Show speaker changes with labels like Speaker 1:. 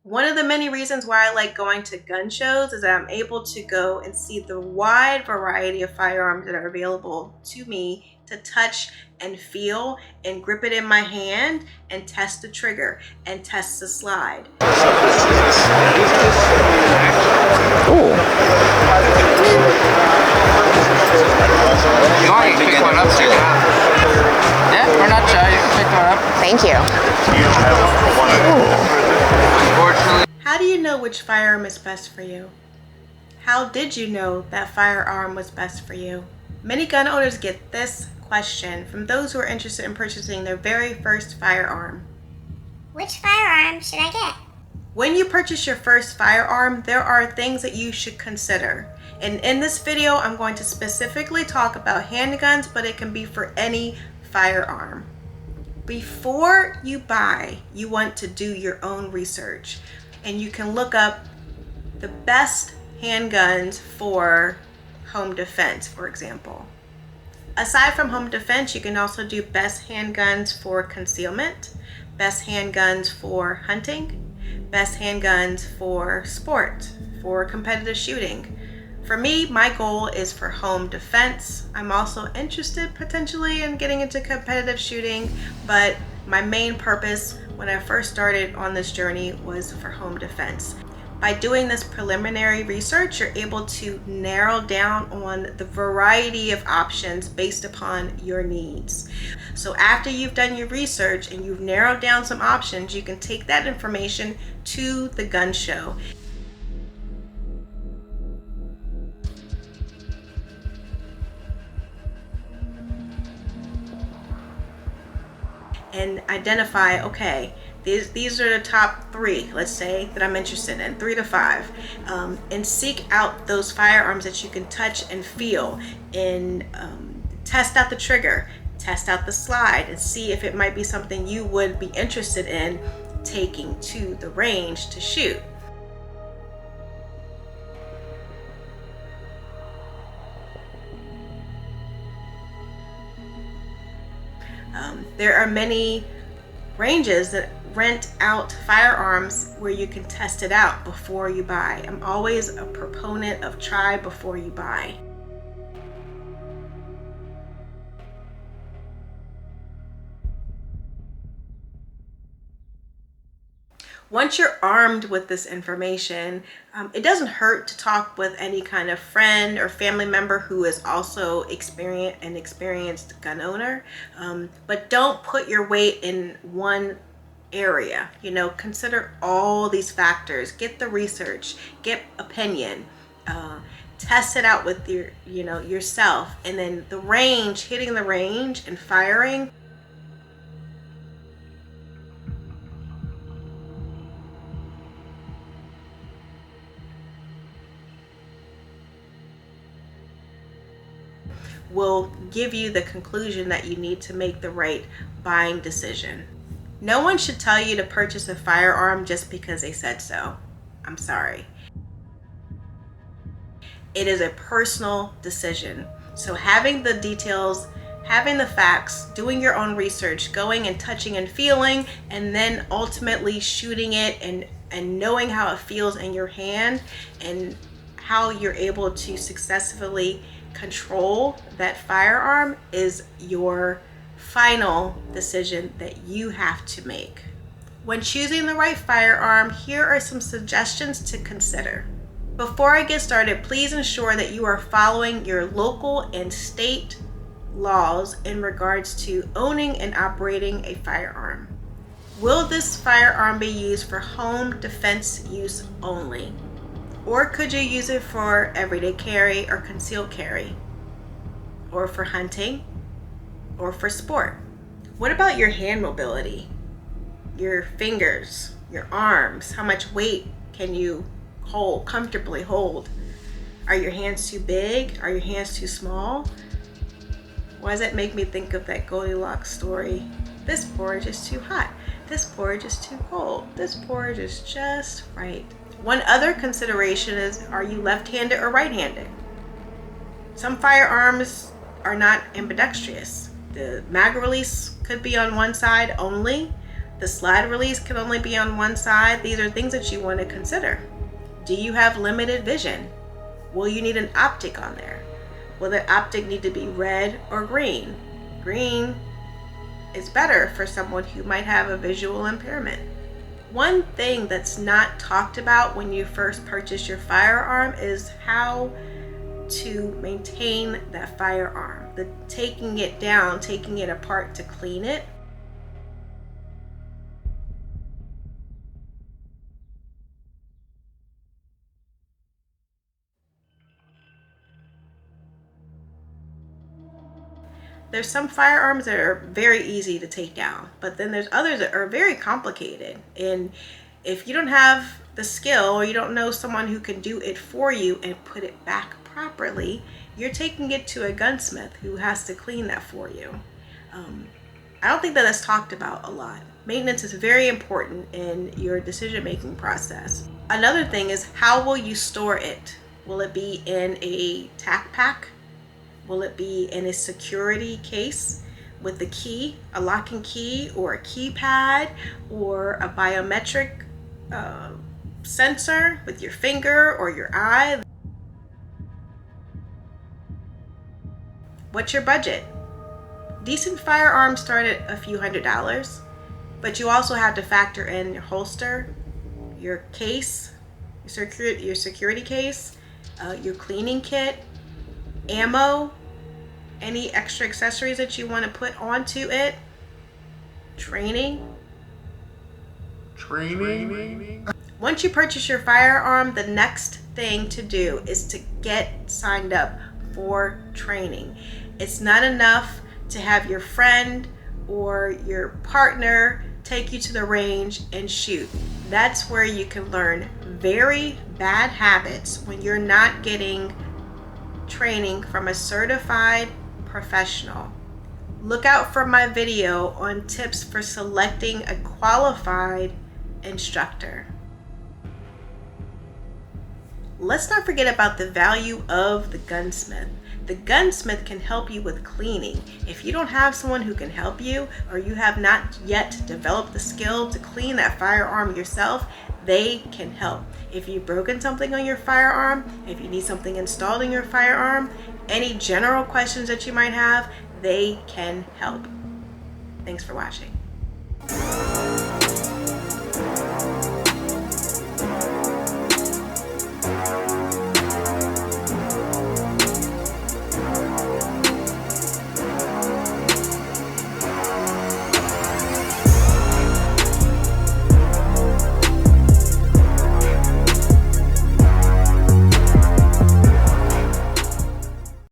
Speaker 1: One of the many reasons why I like going to gun shows is that I'm able to go and see the wide variety of firearms that are available to me to touch and feel and grip it in my hand and test the trigger and test the slide.
Speaker 2: Ooh.
Speaker 3: You want to pick one up, stick it out. Yeah, we're not shy. You can pick one up.
Speaker 2: Thank you.
Speaker 3: Unfortunately.
Speaker 1: How do you know which firearm is best for you? How did you know that firearm was best for you? Many gun owners get this question from those who are interested in purchasing their very first firearm.
Speaker 4: Which firearm should I get?
Speaker 1: When you purchase your first firearm, there are things that you should consider. And in this video, I'm going to specifically talk about handguns, but it can be for any firearm. Before you buy, you want to do your own research, and you can look up the best handguns for home defense, for example. Aside from home defense, you can also do best handguns for concealment, best handguns for hunting, best handguns for sport, for competitive shooting. For me, my goal is for home defense. I'm also interested potentially in getting into competitive shooting, but my main purpose when I first started on this journey was for home defense. By doing this preliminary research, you're able to narrow down on the variety of options based upon your needs. So after you've done your research and you've narrowed down some options, you can take that information to the gun show. And identify, okay, these are the top 3, let's say, that I'm interested in, 3 to 5, and seek out those firearms that you can touch and feel, and test out the trigger, test out the slide, and see if it might be something you would be interested in taking to the range to shoot. There are many ranges that rent out firearms where you can test it out before you buy. I'm always a proponent of try before you buy. Once you're armed with this information, it doesn't hurt to talk with any kind of friend or family member who is also an experienced gun owner. But don't put your weight in one area. Consider all these factors. Get the research, get opinion, test it out with yourself, and then hitting the range and firing. Will give you the conclusion that you need to make the right buying decision. No one should tell you to purchase a firearm just because they said so. I'm sorry. It is a personal decision. So having the details, having the facts, doing your own research, going and touching and feeling, and then ultimately shooting it and knowing how it feels in your hand and how you're able to successfully control that firearm is your final decision that you have to make. When choosing the right firearm, here are some suggestions to consider. Before I get started, please ensure that you are following your local and state laws in regards to owning and operating a firearm. Will this firearm be used for home defense use only? Or could you use it for everyday carry or concealed carry? Or for hunting? Or for sport? What about your hand mobility? Your fingers, your arms, how much weight can you comfortably hold? Are your hands too big? Are your hands too small? Why does that make me think of that Goldilocks story? This porridge is too hot. This porridge is too cold. This porridge is just right. One other consideration is, are you left-handed or right-handed? Some firearms are not ambidextrous. The mag release could be on one side only. The slide release can only be on one side. These are things that you want to consider. Do you have limited vision? Will you need an optic on there? Will the optic need to be red or green? Green is better for someone who might have a visual impairment. One thing that's not talked about when you first purchase your firearm is how to maintain that firearm. The taking it down, taking it apart to clean it. There's some firearms that are very easy to take down, but then there's others that are very complicated. And if you don't have the skill or you don't know someone who can do it for you and put it back properly, you're taking it to a gunsmith who has to clean that for you. I don't think that that's talked about a lot. Maintenance is very important in your decision-making process. Another thing is, how will you store it? Will it be in a tack pack? Will it be in a security case with the key, a locking key, or a keypad, or a biometric sensor with your finger or your eye? What's your budget? Decent firearms start at a few $100s, but you also have to factor in your holster, your case, your security case, your cleaning kit, ammo, any extra accessories that you want to put onto it, training. Once you purchase your firearm, the next thing to do is to get signed up for training. It's not enough to have your friend or your partner take you to the range and shoot. That's where you can learn very bad habits when you're not getting training from a certified professional. Look out for my video on tips for selecting a qualified instructor. Let's not forget about the value of the gunsmith. The gunsmith can help you with cleaning. If you don't have someone who can help you, or you have not yet developed the skill to clean that firearm yourself, they can help. If you've broken something on your firearm, if you need something installed in your firearm, any general questions that you might have, they can help. Thanks for watching.